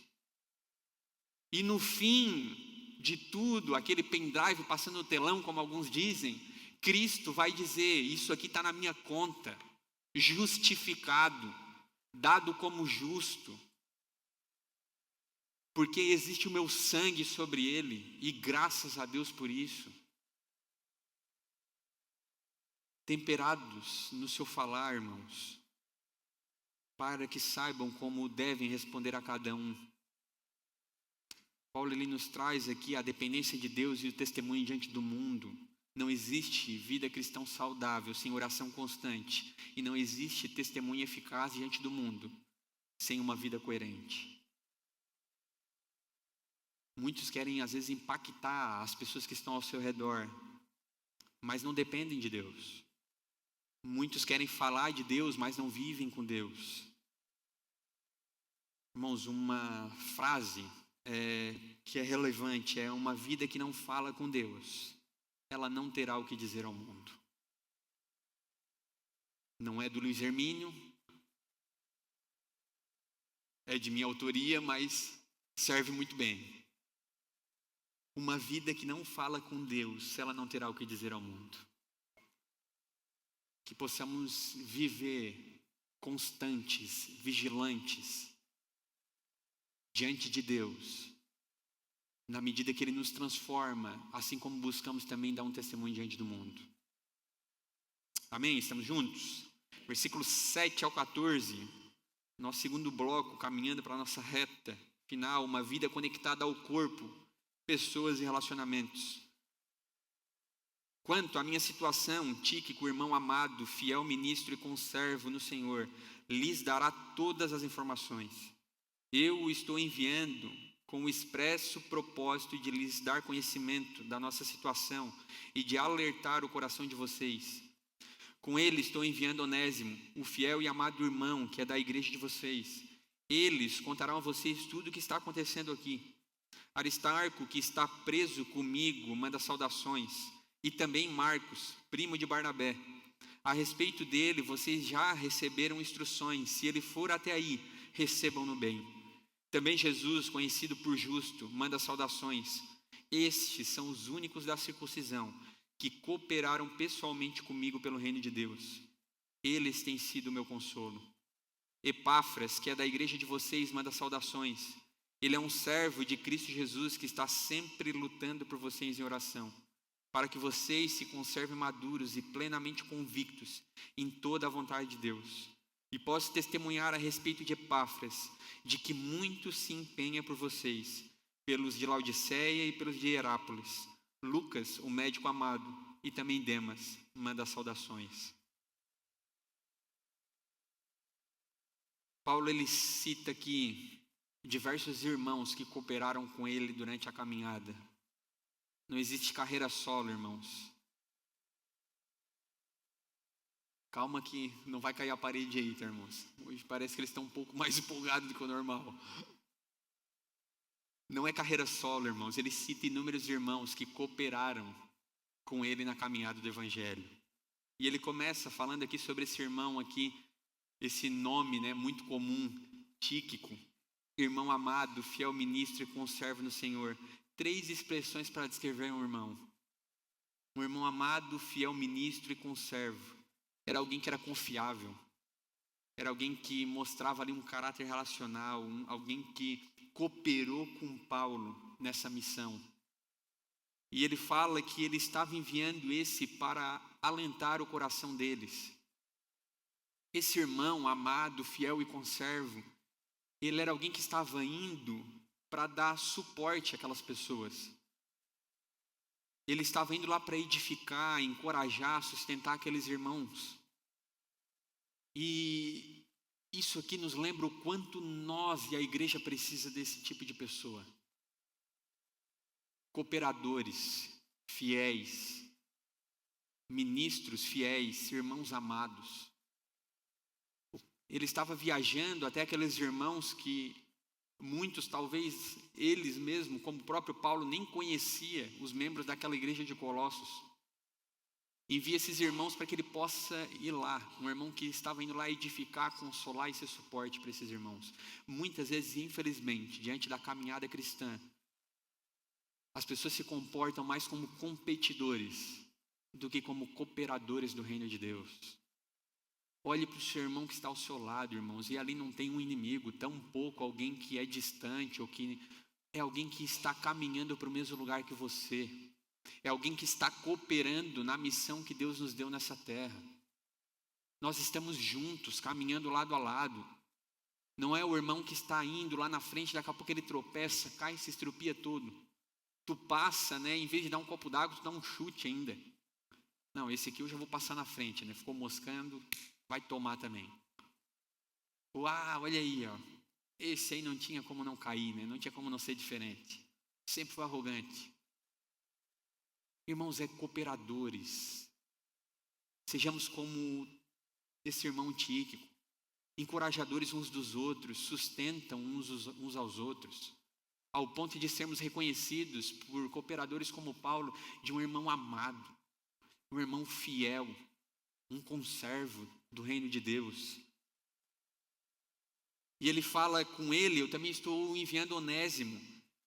E no fim de tudo, aquele pendrive passando no telão, como alguns dizem, Cristo vai dizer: isso aqui está na minha conta, justificado, dado como justo, porque existe o meu sangue sobre ele, e graças a Deus por isso. Temperados no seu falar, irmãos, para que saibam como devem responder a cada um. Paulo ele nos traz aqui a dependência de Deus e o testemunho diante do mundo. Não existe vida cristã saudável sem oração constante, e não existe testemunho eficaz diante do mundo sem uma vida coerente. Muitos querem às vezes impactar as pessoas que estão ao seu redor, mas não dependem de Deus. Muitos querem falar de Deus, mas não vivem com Deus. Irmãos, uma frase que é relevante é: uma vida que não fala com Deus, ela não terá o que dizer ao mundo. Não é do Luiz Hermínio, é de minha autoria, mas serve muito bem. Uma vida que não fala com Deus, ela não terá o que dizer ao mundo. Que possamos viver constantes, vigilantes, diante de Deus, na medida que Ele nos transforma, assim como buscamos também dar um testemunho diante do mundo. Amém? Estamos juntos? Versículos 7 ao 14, nosso segundo bloco, caminhando para a nossa reta final, uma vida conectada ao corpo, pessoas e relacionamentos. Quanto à minha situação, Tíquico, irmão amado, fiel ministro e conservo no Senhor, lhes dará todas as informações. Eu o estou enviando com o expresso propósito de lhes dar conhecimento da nossa situação e de alertar o coração de vocês. Com ele estou enviando Onésimo, o fiel e amado irmão que é da igreja de vocês. Eles contarão a vocês tudo o que está acontecendo aqui. Aristarco, que está preso comigo, manda saudações. E também Marcos, primo de Barnabé. A respeito dele, vocês já receberam instruções. Se ele for até aí, recebam-no bem. Também Jesus, conhecido por justo, manda saudações. Estes são os únicos da circuncisão que cooperaram pessoalmente comigo pelo reino de Deus. Eles têm sido o meu consolo. Epáfras, que é da igreja de vocês, manda saudações. Ele é um servo de Cristo Jesus que está sempre lutando por vocês em oração, para que vocês se conservem maduros e plenamente convictos em toda a vontade de Deus. E posso testemunhar a respeito de Epáfras, de que muito se empenha por vocês, pelos de Laodiceia e pelos de Hierápolis. Lucas, o médico amado, e também Demas, manda saudações. Paulo, ele cita aqui diversos irmãos que cooperaram com ele durante a caminhada. Não existe carreira solo, irmãos. Calma que não vai cair a parede aí, tá, irmãos? Hoje parece que eles estão um pouco mais empolgados do que o normal. Não é carreira solo, irmãos. Ele cita inúmeros irmãos que cooperaram com ele na caminhada do Evangelho. E ele começa falando aqui sobre esse irmão aqui, esse nome, né, muito comum, Tíquico. Irmão amado, fiel ministro e conservo no Senhor. 3 expressões para descrever um irmão. Um irmão amado, fiel ministro e conservo. Era alguém que era confiável. Era alguém que mostrava ali um caráter relacional. Alguém que cooperou com Paulo nessa missão. E ele fala que ele estava enviando esse para alentar o coração deles. Esse irmão amado, fiel e conservo, ele era alguém que estava indo para dar suporte àquelas pessoas. Ele estava indo lá para edificar, encorajar, sustentar aqueles irmãos. E isso aqui nos lembra o quanto nós e a igreja precisa desse tipo de pessoa. Cooperadores, fiéis, ministros fiéis, irmãos amados. Ele estava viajando até aqueles irmãos que muitos, talvez eles mesmos, como o próprio Paulo, nem conhecia os membros daquela igreja de Colossos. Envia esses irmãos para que ele possa ir lá, um irmão que estava indo lá edificar, consolar e ser suporte para esses irmãos. Muitas vezes, infelizmente, diante da caminhada cristã, as pessoas se comportam mais como competidores do que como cooperadores do reino de Deus. Olhe para o seu irmão que está ao seu lado, irmãos, e ali não tem um inimigo, tampouco alguém que é distante, ou que é alguém que está caminhando para o mesmo lugar que você. É alguém que está cooperando na missão que Deus nos deu nessa terra. Nós estamos juntos, caminhando lado a lado. Não é o irmão que está indo lá na frente, daqui a pouco ele tropeça, cai e se estrupia todo. Tu passa, né, em vez de dar um copo d'água, tu dá um chute ainda. Não, esse aqui eu já vou passar na frente, né? Ficou moscando, vai tomar também. Uau, olha aí, ó. Esse aí não tinha como não cair, né? Não tinha como não ser diferente. Sempre foi arrogante. Irmãos, cooperadores. Sejamos como esse irmão Tíquico, encorajadores uns dos outros, sustentam uns aos outros, ao ponto de sermos reconhecidos por cooperadores como Paulo, de um irmão amado, um irmão fiel, um conservo do reino de Deus. E ele fala com ele, eu também estou enviando Onésimo,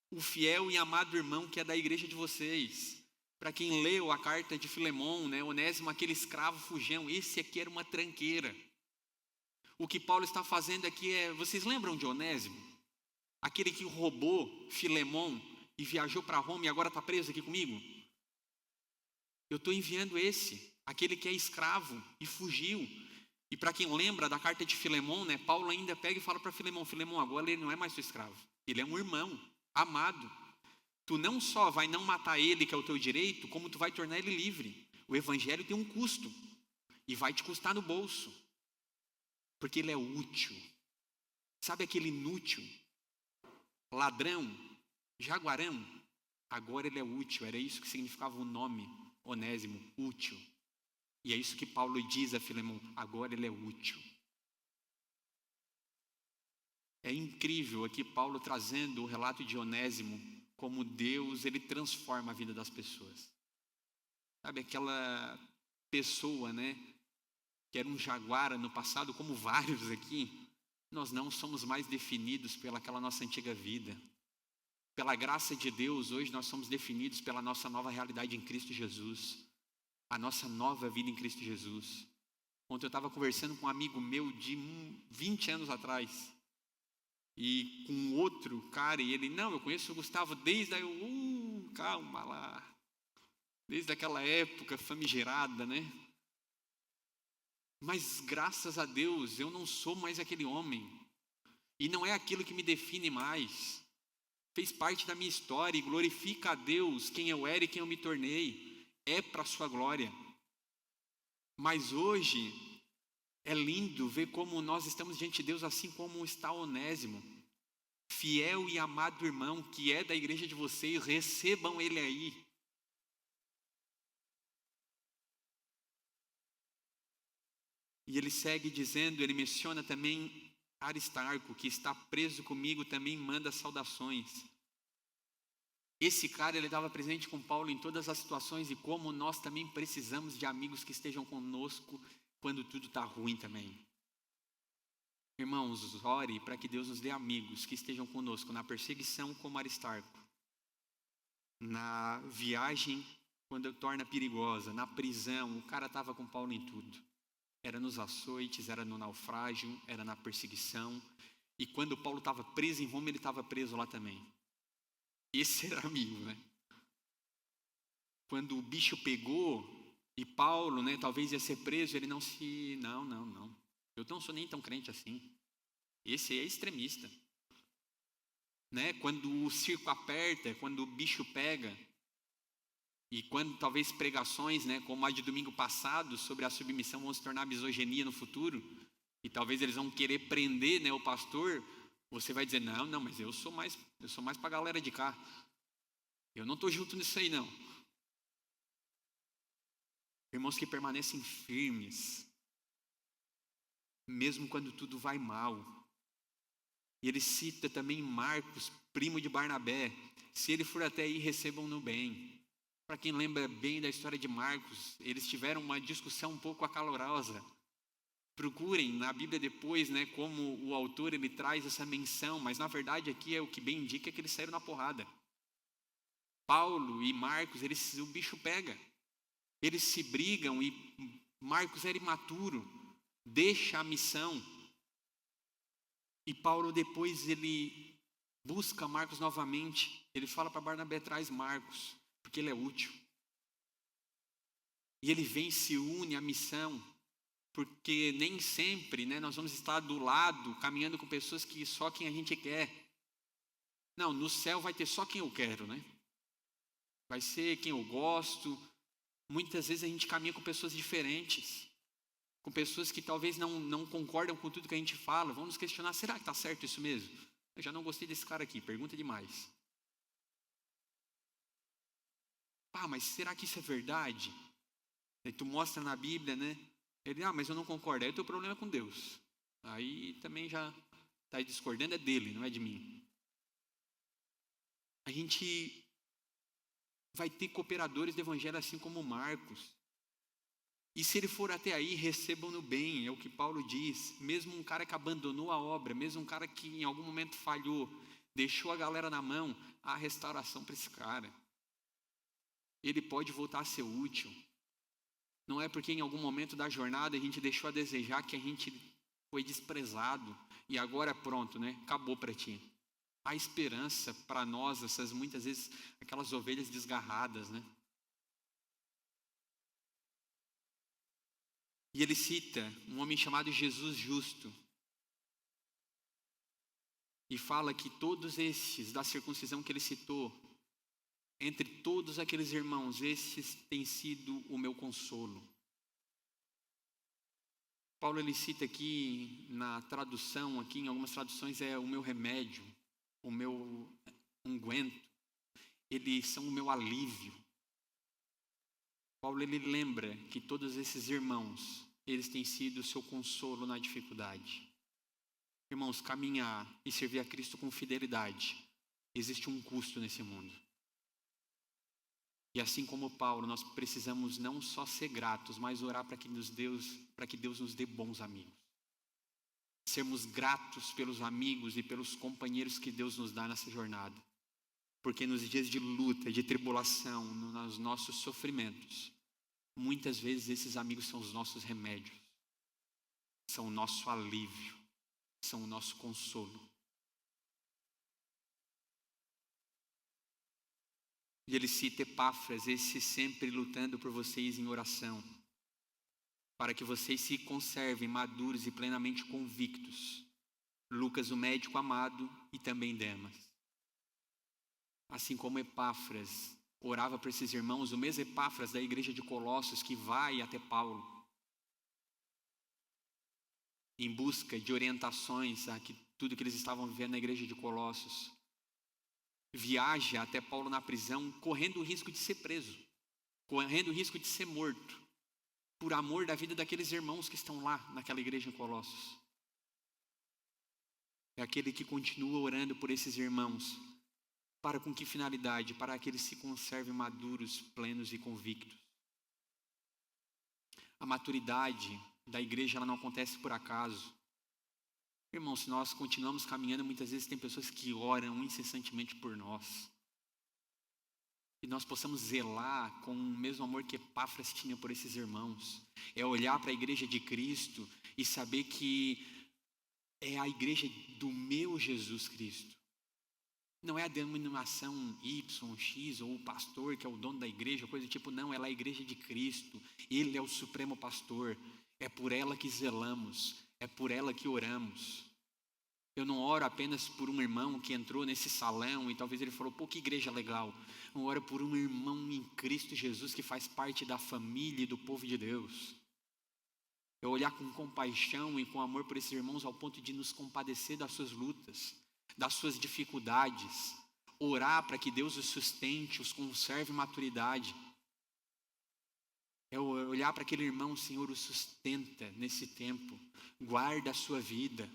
o fiel e amado irmão que é da igreja de vocês. Para quem leu a carta de Filemon, né, Onésimo, aquele escravo fujão, esse aqui era uma tranqueira. O que Paulo está fazendo aqui vocês lembram de Onésimo? Aquele que roubou Filemon e viajou para Roma e agora está preso aqui comigo? Eu estou enviando aquele que é escravo e fugiu. E para quem lembra da carta de Filemon, né, Paulo ainda pega e fala para Filemon, Filemon, agora ele não é mais seu escravo, ele é um irmão amado. Tu não só vai não matar ele, que é o teu direito, como tu vai tornar ele livre. O evangelho tem um custo e vai te custar no bolso, porque ele é útil. Sabe aquele inútil, ladrão, jaguarão? Agora ele é útil. Era isso que significava o nome Onésimo, útil. E é isso que Paulo diz a Filemon, agora ele é útil. É incrível aqui Paulo trazendo o relato de Onésimo, como Deus, ele transforma a vida das pessoas. Sabe aquela pessoa, né, que era um jaguara no passado, como vários aqui, nós não somos mais definidos pelaquela nossa antiga vida. Pela graça de Deus, hoje nós somos definidos pela nossa nova realidade em Cristo Jesus. A nossa nova vida em Cristo Jesus. Ontem eu estava conversando com um amigo meu de 20 anos atrás. E com outro cara, e ele, não, eu conheço o Gustavo desde aí, calma lá. Desde aquela época famigerada, né? Mas graças a Deus eu não sou mais aquele homem. E não é aquilo que me define mais. Fez parte da minha história e glorifica a Deus quem eu era e quem eu me tornei. É para a sua glória. Mas hoje é lindo ver como nós estamos diante de Deus assim como está Onésimo. Fiel e amado irmão que é da igreja de vocês, recebam ele aí. E ele segue dizendo, ele menciona também Aristarco, que está preso comigo, também manda saudações. Esse cara, ele estava presente com Paulo em todas as situações e como nós também precisamos de amigos que estejam conosco quando tudo está ruim também. Irmãos, ore para que Deus nos dê amigos que estejam conosco na perseguição como Aristarco, na viagem quando torna perigosa, na prisão, o cara estava com Paulo em tudo. Era nos açoites, era no naufrágio, era na perseguição. E quando Paulo estava preso em Roma, ele estava preso lá também. Esse era amigo, né? Quando o bicho pegou e Paulo, né, talvez ia ser preso, ele não. Eu não sou nem tão crente assim. Esse aí é extremista. Né? Quando o circo aperta, quando o bicho pega, e quando talvez pregações, né, como a de domingo passado, sobre a submissão vão se tornar misoginia no futuro, e talvez eles vão querer prender, né, o pastor, você vai dizer, não, mas eu sou mais para a galera de cá. Eu não estou junto nisso aí, não. Irmãos que permanecem firmes, mesmo quando tudo vai mal. E ele cita também Marcos, primo de Barnabé. Se ele for até aí, recebam-no bem. Para quem lembra bem da história de Marcos, eles tiveram uma discussão um pouco acalorosa. Procurem na Bíblia depois, né, como o autor ele traz essa menção, mas na verdade aqui é o que bem indica é que eles saíram na porrada. Paulo e Marcos, o bicho pega. Eles se brigam e Marcos era imaturo, deixa a missão. E Paulo depois ele busca Marcos novamente. Ele fala para Barnabé, traz Marcos, porque ele é útil. E ele vem e se une à missão, porque nem sempre, né, nós vamos estar do lado, caminhando com pessoas que só quem a gente quer. Não, no céu vai ter só quem eu quero, né? Vai ser quem eu gosto. Muitas vezes a gente caminha com pessoas diferentes, com pessoas que talvez não concordam com tudo que a gente fala. Vamos nos questionar, será que está certo isso mesmo? Eu já não gostei desse cara aqui, pergunta demais. Mas será que isso é verdade? Aí tu mostra na Bíblia, né? Ele, mas eu não concordo. Aí o teu problema é com Deus. Aí também já está discordando, é dele, não é de mim. A gente vai ter cooperadores do evangelho assim como Marcos. E se ele for até aí, recebam-no bem, é o que Paulo diz. Mesmo um cara que abandonou a obra, mesmo um cara que em algum momento falhou, deixou a galera na mão, há restauração para esse cara. Ele pode voltar a ser útil. Não é porque em algum momento da jornada a gente deixou a desejar que a gente foi desprezado e agora pronto, né? Acabou para ti. Há esperança para nós, essas muitas vezes aquelas ovelhas desgarradas, né? E ele cita um homem chamado Jesus Justo. E fala que todos estes da circuncisão que ele citou, entre todos aqueles irmãos, estes têm sido o meu consolo. Paulo ele cita aqui na tradução, aqui em algumas traduções é o meu remédio, o meu unguento, eles são o meu alívio. Paulo ele lembra que todos esses irmãos, eles têm sido o seu consolo na dificuldade. Irmãos, caminhar e servir a Cristo com fidelidade, existe um custo nesse mundo. E assim como Paulo, nós precisamos não só ser gratos, mas orar para que Deus nos dê bons amigos. Sermos gratos pelos amigos e pelos companheiros que Deus nos dá nessa jornada. Porque nos dias de luta, de tribulação, nos nossos sofrimentos, muitas vezes esses amigos são os nossos remédios, são o nosso alívio, são o nosso consolo. E ele cita Epáfras, esse sempre lutando por vocês em oração. para que vocês se conservem maduros e plenamente convictos. Lucas, o médico amado, e também Demas. Assim como Epáfras orava por esses irmãos, o mesmo Epáfras da igreja de Colossos, que vai até Paulo em busca de orientações a tudo que eles estavam vivendo na igreja de Colossos, viaja até Paulo na prisão, correndo o risco de ser preso, correndo o risco de ser morto, por amor da vida daqueles irmãos que estão lá naquela igreja em Colossos. É aquele que continua orando por esses irmãos. Para com que finalidade? Para que eles se conservem maduros, plenos e convictos. A maturidade da igreja, ela não acontece por acaso. Irmãos, se nós continuamos caminhando, muitas vezes tem pessoas que oram incessantemente por nós. E nós possamos zelar com o mesmo amor que Epáfras tinha por esses irmãos. É olhar para a igreja de Cristo e saber que é a igreja do meu Jesus Cristo. Não é a denominação Y, X, ou o pastor que é o dono da igreja, coisa do tipo, não, ela é a igreja de Cristo. Ele é o supremo pastor. É por ela que zelamos, é por ela que oramos. Eu não oro apenas por um irmão que entrou nesse salão e talvez ele falou, pô, que igreja legal. Eu oro por um irmão em Cristo Jesus que faz parte da família e do povo de Deus. É olhar com compaixão e com amor por esses irmãos ao ponto de nos compadecer das suas lutas, das suas dificuldades. Orar para que Deus os sustente, os conserve em maturidade. É olhar para aquele irmão, Senhor, o sustenta nesse tempo. Guarda a sua vida.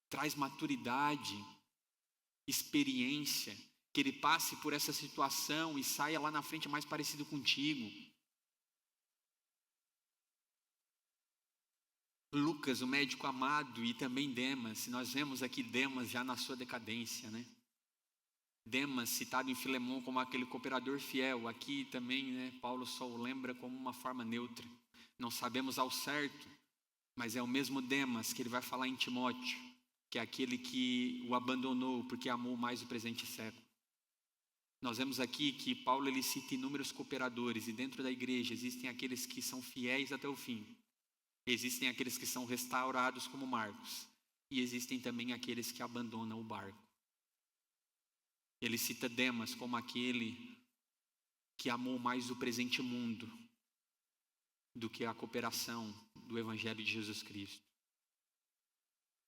Traz maturidade, experiência. Que ele passe por essa situação e saia lá na frente mais parecido contigo. Lucas, o médico amado, e também Demas. Nós vemos aqui Demas já na sua decadência, né? Demas, citado em Filemão como aquele cooperador fiel. Aqui também, né, Paulo só o lembra como uma forma neutra. Não sabemos ao certo, mas é o mesmo Demas que ele vai falar em Timóteo, que é aquele que o abandonou porque amou mais o presente século. Nós vemos aqui que Paulo ele cita inúmeros cooperadores, e dentro da igreja existem aqueles que são fiéis até o fim. Existem aqueles que são restaurados como Marcos. E existem também aqueles que abandonam o barco. Ele cita Demas como aquele que amou mais o presente mundo do que a cooperação do Evangelho de Jesus Cristo.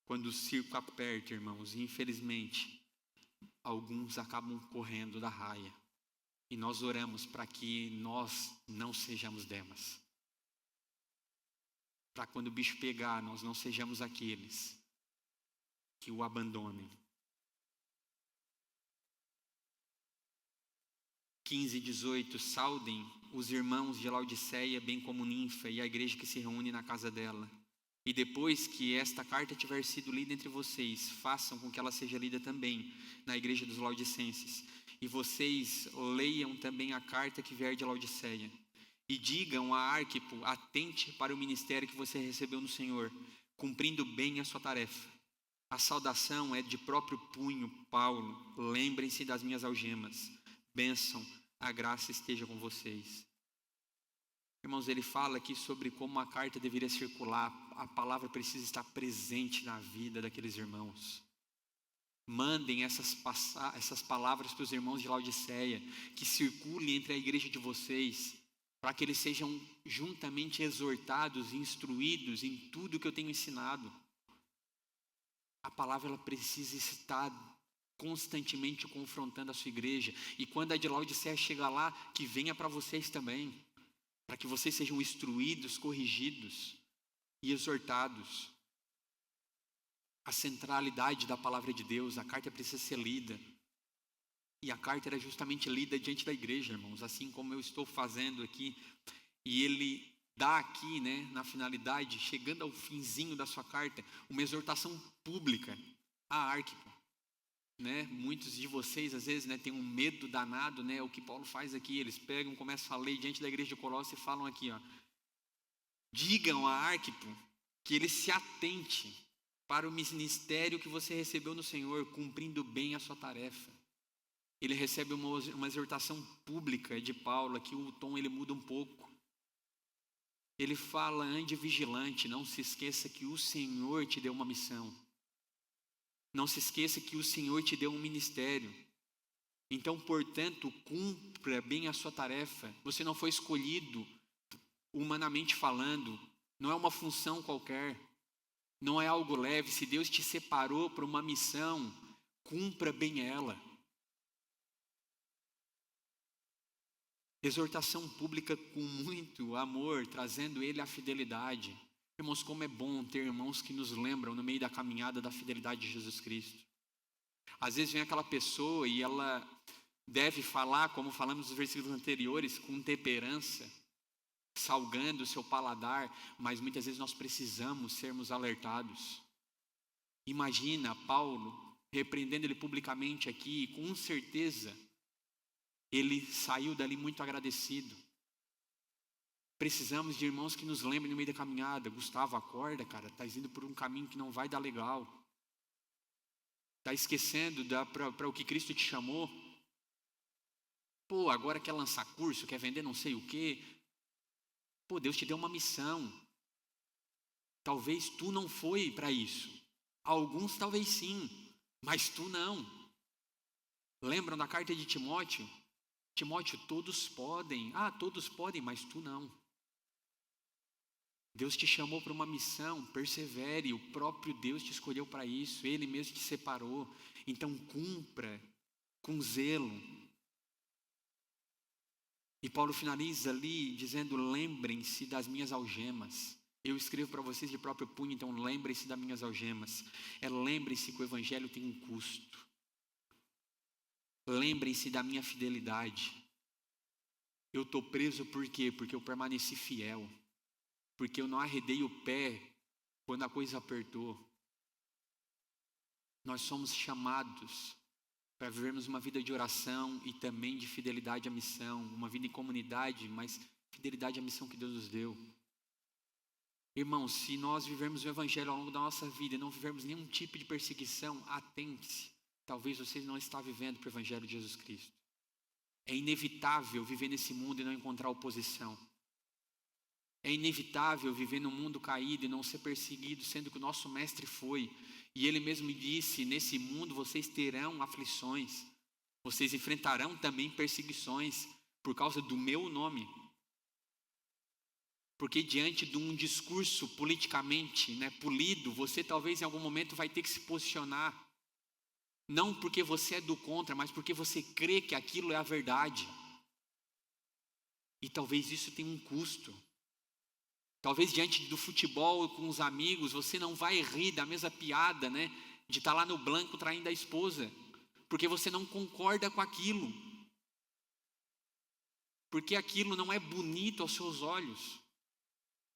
Quando o circo aperta, irmãos, infelizmente, alguns acabam correndo da raia. E nós oramos para que nós não sejamos Demas. Para quando o bicho pegar, nós não sejamos aqueles que o abandonem. 15:18, saudem os irmãos de Laodiceia, bem como Ninfa e a igreja que se reúne na casa dela. E depois que esta carta tiver sido lida entre vocês, façam com que ela seja lida também na igreja dos Laodicenses. E vocês leiam também a carta que vier de Laodiceia. E digam a Arquipo, atente para o ministério que você recebeu no Senhor, cumprindo bem a sua tarefa. A saudação é de próprio punho, Paulo. Lembrem-se das minhas algemas. Bênção, a graça esteja com vocês. Irmãos, ele fala aqui sobre como a carta deveria circular. A palavra precisa estar presente na vida daqueles irmãos. Mandem essas palavras para os irmãos de Laodiceia, que circulem entre a igreja de vocês, para que eles sejam juntamente exortados e instruídos em tudo que eu tenho ensinado. A palavra ela precisa estar constantemente confrontando a sua igreja. E quando a de Laodiceia chegar lá, que venha para vocês também, para que vocês sejam instruídos, corrigidos e exortados. A centralidade da palavra de Deus, a carta precisa ser lida. E a carta era justamente lida diante da igreja, irmãos, assim como eu estou fazendo aqui. E ele dá aqui, né, na finalidade, chegando ao finzinho da sua carta, uma exortação pública a Arquipo. Né? Muitos de vocês, às vezes, né, têm um medo danado, né? O que Paulo faz aqui, eles pegam, começam a ler diante da igreja de Colossos e falam aqui, ó. Digam a Arquipo que ele se atente para o ministério que você recebeu no Senhor, cumprindo bem a sua tarefa. Ele recebe uma exortação pública de Paulo, aqui o tom ele muda um pouco. ele fala: ande vigilante, não se esqueça que o Senhor te deu uma missão. Não se esqueça que o Senhor te deu um ministério. Então, portanto, cumpra bem a sua tarefa. Você não foi escolhido, humanamente falando, não é uma função qualquer, não é algo leve. Se Deus te separou para uma missão, cumpra bem ela. Exortação pública com muito amor, trazendo ele à fidelidade. Irmãos, como é bom ter irmãos que nos lembram no meio da caminhada da fidelidade de Jesus Cristo. Às vezes vem aquela pessoa e ela deve falar, como falamos nos versículos anteriores, com temperança, salgando o seu paladar, mas muitas vezes nós precisamos sermos alertados. Imagina Paulo repreendendo ele publicamente aqui, e com certeza ele saiu dali muito agradecido. Precisamos de irmãos que nos lembrem no meio da caminhada. Gustavo, acorda, cara, está indo por um caminho que não vai dar legal. Está esquecendo para o que Cristo te chamou. Pô, agora quer lançar curso, quer vender não sei o quê. Pô, Deus te deu uma missão. Talvez tu não foi para isso. Alguns talvez sim, mas tu não. Lembram da carta de Timóteo? Timóteo, todos podem. Todos podem, mas tu não. Deus te chamou para uma missão, persevere. O próprio Deus te escolheu para isso. Ele mesmo te separou. Então cumpra com zelo. E Paulo finaliza ali dizendo: lembrem-se das minhas algemas. Eu escrevo para vocês de próprio punho, então lembrem-se das minhas algemas. Lembrem-se que o evangelho tem um custo. Lembrem-se da minha fidelidade. Eu estou preso por quê? Porque eu permaneci fiel. Porque eu não arredei o pé quando a coisa apertou. Nós somos chamados para vivermos uma vida de oração e também de fidelidade à missão. Uma vida em comunidade, mas fidelidade à missão que Deus nos deu. Irmãos, se nós vivermos o evangelho ao longo da nossa vida e não vivermos nenhum tipo de perseguição, atente-se. Talvez vocês não estejam vivendo para o evangelho de Jesus Cristo. É inevitável viver nesse mundo e não encontrar oposição. É inevitável viver num mundo caído e não ser perseguido, sendo que o nosso mestre foi. E ele mesmo disse: nesse mundo vocês terão aflições. Vocês enfrentarão também perseguições por causa do meu nome. Porque diante de um discurso politicamente polido, você talvez em algum momento vai ter que se posicionar. Não porque você é do contra, mas porque você crê que aquilo é a verdade. E talvez isso tenha um custo. Talvez diante do futebol com os amigos, você não vai rir da mesma piada, de estar lá no blanco traindo a esposa. Porque você não concorda com aquilo. Porque aquilo não é bonito aos seus olhos.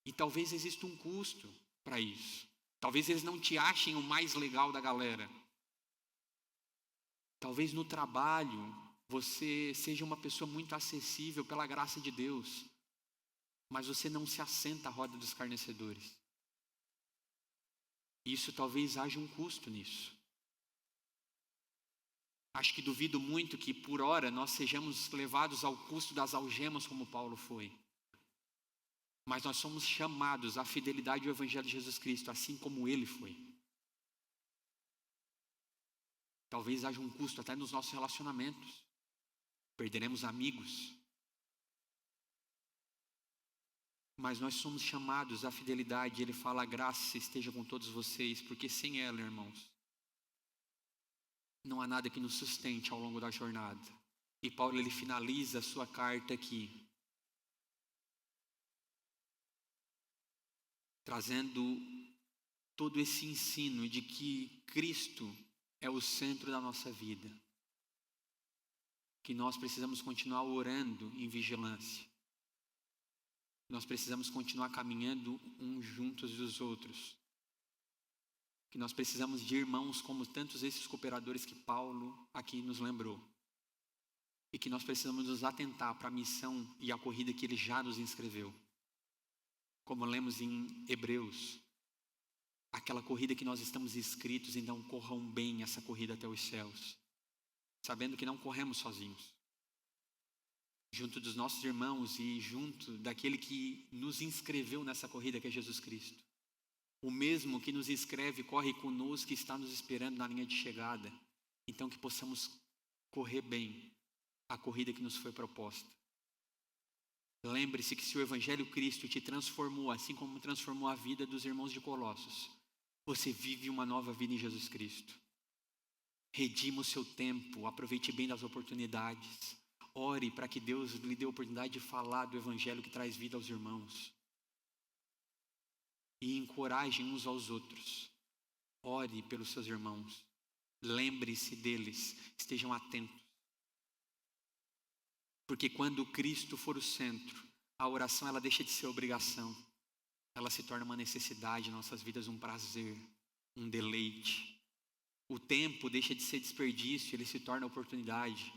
E talvez exista um custo para isso. Talvez eles não te achem o mais legal da galera. Talvez no trabalho você seja uma pessoa muito acessível pela graça de Deus, mas você não se assenta à roda dos escarnecedores. Isso talvez haja um custo nisso. Acho que duvido muito que por hora nós sejamos levados ao custo das algemas como Paulo foi. Mas nós somos chamados à fidelidade ao evangelho de Jesus Cristo, assim como ele foi. Talvez haja um custo até nos nossos relacionamentos. Perderemos amigos. Mas nós somos chamados à fidelidade. Ele fala: a graça esteja com todos vocês, porque sem ela, irmãos, não há nada que nos sustente ao longo da jornada. E Paulo, ele finaliza a sua carta aqui, trazendo todo esse ensino de que Cristo é o centro da nossa vida. Que nós precisamos continuar orando em vigilância. Nós precisamos continuar caminhando uns juntos dos outros. Que nós precisamos de irmãos como tantos esses cooperadores que Paulo aqui nos lembrou. E que nós precisamos nos atentar para a missão e a corrida que ele já nos inscreveu. Como lemos em Hebreus, aquela corrida que nós estamos inscritos, então corram bem essa corrida até os céus, sabendo que não corremos sozinhos. junto dos nossos irmãos e junto daquele que nos inscreveu nessa corrida, que é Jesus Cristo. O mesmo que nos inscreve corre conosco, que está nos esperando na linha de chegada. Então que possamos correr bem a corrida que nos foi proposta. Lembre-se que se o Evangelho Cristo te transformou, assim como transformou a vida dos irmãos de Colossos, você vive uma nova vida em Jesus Cristo. Redima o seu tempo, aproveite bem das oportunidades. Ore para que Deus lhe dê a oportunidade de falar do Evangelho que traz vida aos irmãos. E encorajem uns aos outros. Ore pelos seus irmãos. Lembre-se deles, estejam atentos. Porque quando Cristo for o centro, a oração ela deixa de ser obrigação. Ela se torna uma necessidade em nossas vidas, um prazer, um deleite. O tempo deixa de ser desperdício, ele se torna oportunidade.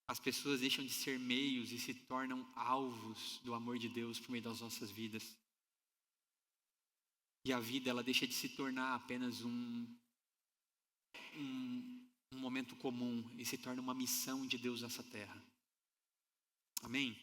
As pessoas deixam de ser meios e se tornam alvos do amor de Deus por meio das nossas vidas. E a vida ela deixa de se tornar apenas um momento comum e se torna uma missão de Deus nessa terra. Amém?